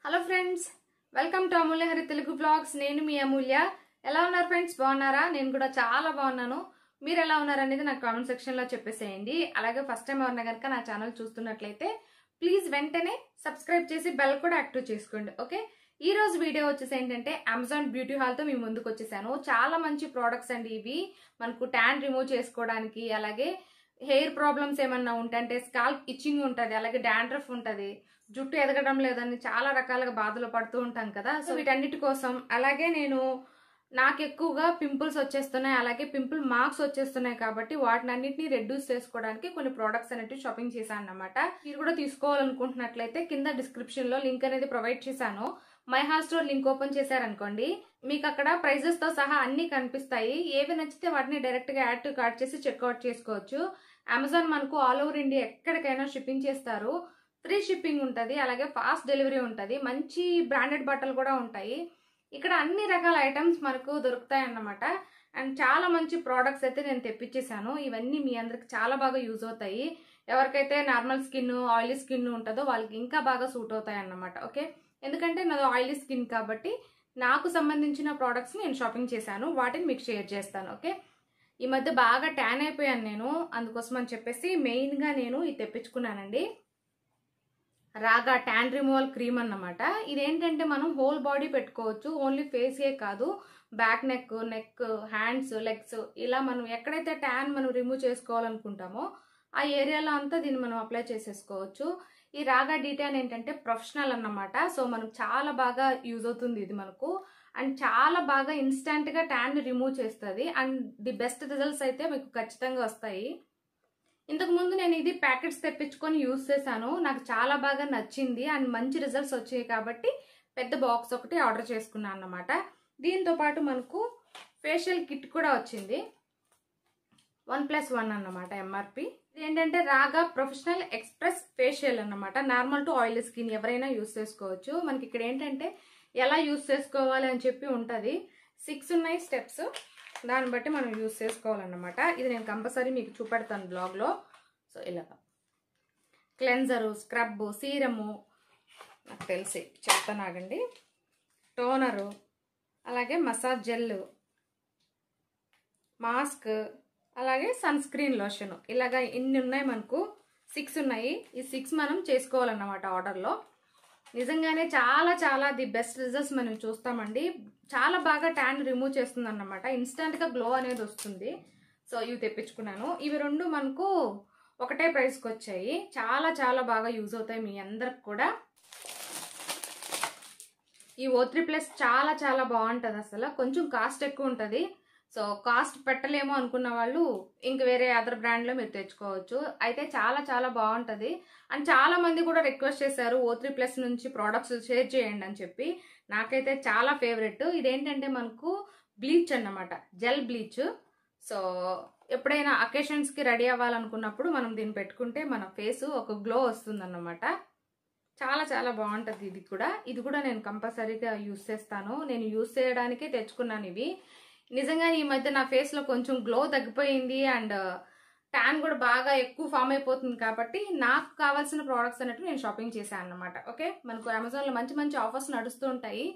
Hello friends, welcome to Amulya Hari Telugu blogs. నేను మీ అమూల్య. ఎలా ఉన్నారు ఫ్రెండ్స్? బాగున్నారా? నేను కూడా చాలా బాగున్నాను. మీరు ఎలా ఉన్నారు అనేది నాకు కామెంట్ సెక్షన్ లో చెప్పేసేయండి. అలాగే ఫస్ట్ టైం ఎవరైనా కనుక నా ఛానల్ చూస్తున్నట్లయితే ప్లీజ్ వెంటనే సబ్స్క్రైబ్ చేసి బెల్ కూడా యాక్టివ్ చేసుకోండి. ఓకే, ఈ రోజు వీడియో వచ్చేసి ఏంటంటే అమెజాన్ బ్యూటీ హాల్ తో మీ ముందుకు వచ్చేసాను. చాలా మంచి ప్రోడక్ట్స్ అండి ఇవి. మనకు ట్యాన్ రిమూవ్ చేసుకోవడానికి, అలాగే హెయిర్ ప్రాబ్లమ్స్ ఏమన్నా ఉంటే స్కాల్ప్ ఇచ్చింగ్ ఉంటుంది, అలాగే డాండ్రఫ్ ఉంటుంది, జుట్టు ఎదగడం లేదని చాలా రకాలుగా బాధలు పడుతూ ఉంటాం కదా. సో వీటన్నిటి కోసం, అలాగే నాకు ఎక్కువగా పింపుల్స్ వచ్చేస్తున్నాయి, అలాగే పింపుల్ మార్క్స్ వచ్చేస్తున్నాయి కాబట్టి వాటిని అన్నింటినీ రెడ్యూస్ చేసుకోవడానికి కొన్ని ప్రోడక్ట్స్ అనేవి షాపింగ్ చేశాను అన్నమాట. మీరు కూడా తీసుకోవాలనుకుంటున్నట్లయితే కింద డిస్క్రిప్షన్ లో లింక్ అనేది ప్రొవైడ్ చేశాను. My hall store link open చేశారనుకోండి, మీకు అక్కడ ప్రైజెస్ తో సహా అన్ని కనిపిస్తాయి. ఏవి నచ్చితే వాటిని డైరెక్ట్ గా యాడ్ టు కార్ట్ చేసి చెక్అవుట్ చేసుకోవచ్చు. అమెజాన్ మనకు ఆల్ ఓవర్ ఇండియా ఎక్కడికైనా షిప్పింగ్ చేస్తారు. ఫ్రీ షిప్పింగ్ ఉంటుంది, అలాగే ఫాస్ట్ డెలివరీ ఉంటుంది. మంచి బ్రాండెడ్ బట్టలు కూడా ఉంటాయి. ఇక్కడ అన్ని రకాల ఐటమ్స్ మనకు దొరుకుతాయి అన్నమాట. అండ్ చాలా మంచి ప్రోడక్ట్స్ అయితే నేను తెప్పించేసాను. ఇవన్నీ మీ అందరికి చాలా బాగా యూజ్ అవుతాయి. ఎవరికైతే నార్మల్ స్కిన్, ఆయిలీ స్కిన్ ఉంటుందో వాళ్ళకి ఇంకా బాగా సూట్ అవుతాయి అన్నమాట. ఓకే, ఎందుకంటే నాది ఆయిలీ స్కిన్ కాబట్టి నాకు సంబంధించిన ప్రోడక్ట్స్ నేను షాపింగ్ చేశాను, వాటిని మీకు షేర్ చేస్తాను. ఓకే, ఈ మధ్య బాగా ట్యాన్ అయిపోయాను నేను, అందుకోసం అని చెప్పేసి మెయిన్గా నేను ఇది తెప్పించుకున్నానండి. రాగా ట్యాన్ రిమూవల్ క్రీమ్ అన్నమాట. ఇదేంటంటే మనం హోల్ బాడీ పెట్టుకోవచ్చు, ఓన్లీ ఫేసే కాదు, బ్యాక్ నెక్, హ్యాండ్స్, లెగ్స్, ఇలా మనం ఎక్కడైతే ట్యాన్ మనం రిమూవ్ చేసుకోవాలనుకుంటామో ఆ ఏరియాలో అంతా దీన్ని మనం అప్లై చేసేసుకోవచ్చు. ఈ రాగా డీటాన్ ఏంటంటే ప్రొఫెషనల్ అన్నమాట. సో మనకు చాలా బాగా యూజ్ అవుతుంది ఇది మనకు. అండ్ చాలా బాగా ఇన్స్టెంట్ గా ట్యాన్ రిమూవ్ చేస్తుంది. అండ్ ది బెస్ట్ రిజల్ట్స్ అయితే మీకు ఖచ్చితంగా వస్తాయి. ఇంతకు ముందు నేను ఇది ప్యాకెట్స్ తెప్పించుకొని యూజ్ చేశాను, నాకు చాలా బాగా నచ్చింది అండ్ మంచి రిజల్ట్స్ వచ్చాయి కాబట్టి పెద్ద బాక్స్ ఒకటి ఆర్డర్ చేసుకున్నాను అన్నమాట. దీంతో పాటు మనకు ఫేషియల్ కిట్ కూడా వచ్చింది, 1+1 అన్నమాట ఎంఆర్పి. ఇది ఏంటంటే రాగా ప్రొఫెషనల్ ఎక్స్ప్రెస్ ఫేషియల్ అన్నమాట. నార్మల్ టు ఆయిల్ స్కిన్ ఎవరైనా యూజ్ చేసుకోవచ్చు. మనకి ఇక్కడ ఏంటంటే ఎలా యూజ్ చేసుకోవాలి అని చెప్పి ఉంటుంది. 6 ఉన్నాయి స్టెప్స్, దాన్ని బట్టి మనం యూజ్ చేసుకోవాలన్నమాట. ఇది నేను కంపల్సరీ మీకు చూపెడతాను బ్లాగ్లో. సో ఇలాగా క్లెన్జరు, స్క్రబ్, సీరము, నాకు తెలిసి చెప్తాను ఆగండి, టోనరు, అలాగే మసాజ్ జెల్, మాస్క్, అలాగే సన్ స్క్రీన్ లోషన్, ఇలాగా ఇన్ని ఉన్నాయి మనకు. 6 ఉన్నాయి. ఈ 6 మనం చేసుకోవాలన్నమాట ఆర్డర్లో. నిజంగానే చాలా చాలా ది బెస్ట్ రిజల్ట్స్ మనం చూస్తామండి. చాలా బాగా ట్యాన్ రిమూవ్ చేస్తుంది అన్నమాట, ఇన్స్టెంట్ గా గ్లో అనేది వస్తుంది. సో ఇవి తెప్పించుకున్నాను. ఇవి రెండు మనకు ఒకటే ప్రైస్కి వచ్చాయి. చాలా చాలా బాగా యూజ్ అవుతాయి మీ అందరికి కూడా. ఈ O3+ చాలా చాలా బాగుంటుంది. అసలు కొంచెం కాస్ట్ ఎక్కువ ఉంటుంది. సో కాస్ట్ పెట్టలేమో అనుకున్న వాళ్ళు ఇంక వేరే అదర్ బ్రాండ్లో మీరు తెచ్చుకోవచ్చు. అయితే చాలా చాలా బాగుంటుంది. అండ్ చాలా మంది కూడా రిక్వెస్ట్ చేశారు O3+ నుంచి ప్రోడక్ట్స్ షేర్ చేయండి అని చెప్పి. నాకైతే చాలా ఫేవరెట్. ఇదేంటంటే మనకు బ్లీచ్ అన్నమాట, జెల్ బ్లీచ్. సో ఎప్పుడైనా అకేషన్స్కి రెడీ అవ్వాలనుకున్నప్పుడు మనం దీన్ని పెట్టుకుంటే మన ఫేస్ ఒక గ్లో వస్తుంది అన్నమాట. చాలా చాలా బాగుంటుంది ఇది కూడా నేను కంపల్సరీగా యూజ్ చేస్తాను. నేను యూజ్ చేయడానికే తెచ్చుకున్నాను ఇవి. నిజంగా ఈ మధ్య నా ఫేస్ లో కొంచెం గ్లో తగ్గిపోయింది అండ్ ట్యాన్ కూడా బాగా ఎక్కువ ఫామ్ అయిపోతుంది కాబట్టి నాకు కావాల్సిన ప్రోడక్ట్స్ అన్నట్టు నేను షాపింగ్ చేశాను అన్నమాట. ఓకే, మనకు అమెజాన్ లో మంచి మంచి ఆఫర్స్ నడుస్తూ ఉంటాయి.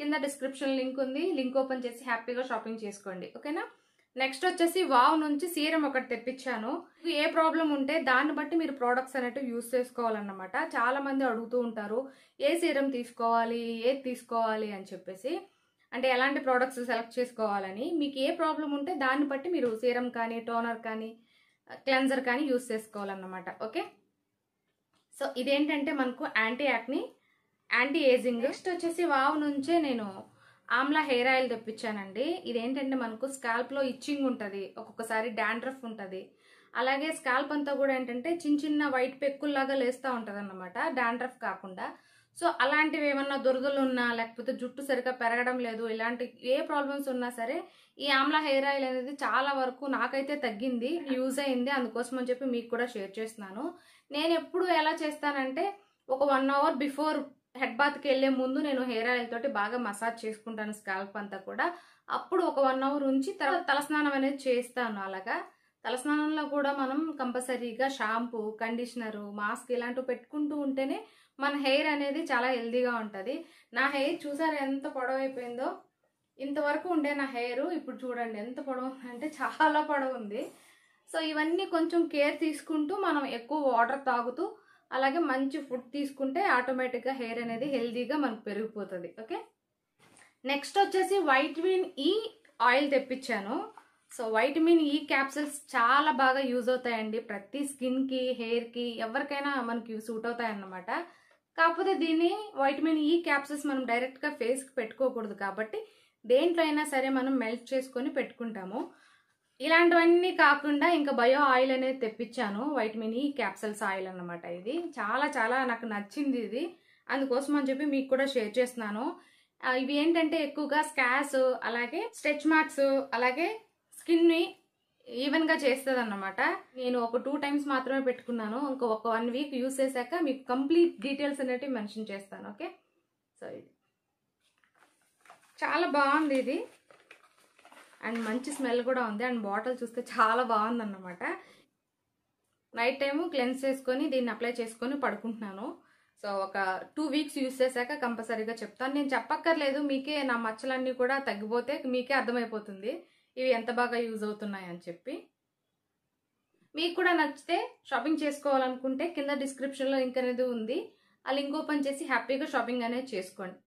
కింద డిస్క్రిప్షన్ లింక్ ఉంది, లింక్ ఓపెన్ చేసి హ్యాపీగా షాపింగ్ చేసుకోండి. ఓకేనా. నెక్స్ట్ వచ్చేసి వావ్ నుంచి సీరం ఒకటి తెప్పించాను. ఏ ప్రాబ్లం ఉంటే దాన్ని బట్టి మీరు ప్రోడక్ట్స్ అనేవి యూజ్ చేసుకోవాలన్నమాట. చాలా మంది అడుగుతూ ఉంటారు ఏ సీరం తీసుకోవాలి, ఏది తీసుకోవాలి అని చెప్పేసి, అంటే ఎలాంటి ప్రోడక్ట్స్ సెలెక్ట్ చేసుకోవాలని. మీకు ఏ ప్రాబ్లం ఉంటే దాన్ని బట్టి మీరు సీరం కానీ, టోనర్ కానీ, క్లెన్జర్ కానీ యూజ్ చేసుకోవాలన్నమాట. ఓకే, సో ఇదేంటంటే మనకు యాంటీ యాక్ని, యాంటీ ఏజింగ్. నెక్స్ట్ వచ్చేసి వావ్ నుంచే నేను ఆమ్లా హెయిర్ ఆయిల్ తెప్పించానండి. ఇదేంటంటే మనకు స్కాల్ప్ లో ఇచ్చింగ్ ఉంటుంది, ఒక్కొక్కసారి డాండ్రఫ్ ఉంటుంది, అలాగే స్కాల్ప్ అంతా కూడా ఏంటంటే చిన్న చిన్న వైట్ పెక్కుల్లాగా లేస్తూ ఉంటుంది అన్నమాట, డాండ్రఫ్ కాకుండా. సో అలాంటివి ఏమన్నా దురదలు ఉన్నా, లేకపోతే జుట్టు సరిగ్గా పెరగడం లేదు, ఇలాంటి ఏ ప్రాబ్లమ్స్ ఉన్నా సరే ఈ ఆమ్లా హెయిర్ ఆయిల్ అనేది చాలా వరకు నాకైతే తగ్గింది, యూజ్ అయింది. అందుకోసం అని చెప్పి మీకు కూడా షేర్ చేస్తున్నాను. నేను ఎప్పుడు ఎలా చేస్తానంటే ఒక 1 అవర్ బిఫోర్ హెడ్ బాత్కి వెళ్లే ముందు నేను హెయిర్ ఆయిల్ తోటి బాగా మసాజ్ చేసుకుంటాను స్కాల్ప్ అంతా కూడా. అప్పుడు ఒక 1 అవర్ ఉంచి తర్వాత తలస్నానం అనేది చేస్తాను. అలాగా తలస్నానంలో కూడా మనం కంపల్సరీగా షాంపూ, కండిషనరు, మాస్క్ ఇలాంటివి పెట్టుకుంటూ ఉంటేనే మన హెయిర్ అనేది చాలా హెల్దీగా ఉంటుంది. నా హెయిర్ చూసారా ఎంత పొడవైపోయిందో. ఇంతవరకు ఉండే నా హెయిర్ ఇప్పుడు చూడండి ఎంత పొడవు అంటే చాలా పొడవు ఉంది. సో ఇవన్నీ కొంచెం కేర్ తీసుకుంటూ మనం ఎక్కువ వాటర్ తాగుతూ అలాగే మంచి ఫుడ్ తీసుకుంటే ఆటోమేటిక్గా హెయిర్ అనేది హెల్దీగా మనకు పెరిగిపోతుంది. ఓకే, నెక్స్ట్ వచ్చేసి వైటమిన్ ఈ ఆయిల్ తెప్పించాను. సో వైటమిన్ ఈ క్యాప్సిల్స్ చాలా బాగా యూజ్ అవుతాయండి. ప్రతి స్కిన్కి, హెయిర్కి, ఎవరికైనా మనకి సూట్ అవుతాయి అన్నమాట. కాకపోతే దీన్ని వైటమిన్ ఈ క్యాప్సిల్స్ మనం డైరెక్ట్గా ఫేస్కి పెట్టుకోకూడదు కాబట్టి దేంట్లో అయినా సరే మనం మెల్ట్ చేసుకొని పెట్టుకుంటాము. ఇలాంటివన్నీ కాకుండా ఇంకా బయో ఆయిల్ అనేది తెప్పించాను. వైటమిన్ ఈ క్యాప్సిల్స్ ఆయిల్ అన్నమాట. ఇది చాలా చాలా నాకు నచ్చింది ఇది, అందుకోసం అని చెప్పి మీకు కూడా షేర్ చేస్తున్నాను. ఇవి ఏంటంటే ఎక్కువగా స్కార్స్, అలాగే స్ట్రెచ్ మార్క్స్, అలాగే స్కిన్ని ఈవెన్గా చేస్తుంది అన్నమాట. నేను ఒక 2 times మాత్రమే పెట్టుకున్నాను. ఒక 1 week యూస్ చేశాక మీకు కంప్లీట్ డీటెయిల్స్ అనేవి మెన్షన్ చేస్తాను. ఓకే, సో ఇది చాలా బాగుంది ఇది, అండ్ మంచి స్మెల్ కూడా ఉంది. అండ్ బాటిల్ చూస్తే చాలా బాగుంది అన్నమాట. నైట్ టైము క్లెన్స్ చేసుకొని దీన్ని అప్లై చేసుకొని పడుకుంటున్నాను. సో ఒక 2 weeks యూస్ చేశాక కంపల్సరీగా చెప్తాను. నేను చెప్పక్కర్లేదు, మీకే నా మచ్చలన్నీ కూడా తగ్గిపోతే మీకే అర్థమైపోతుంది ఇవి ఎంత బాగా యూజ్ అవుతున్నాయి అని చెప్పి. మీకు కూడా నచ్చితే షాపింగ్ చేసుకోవాలనుకుంటే కింద డిస్క్రిప్షన్లో లింక్ అనేది ఉంది. ఆ లింక్ ఓపెన్ చేసి హ్యాపీగా షాపింగ్ అనేది చేసుకోండి.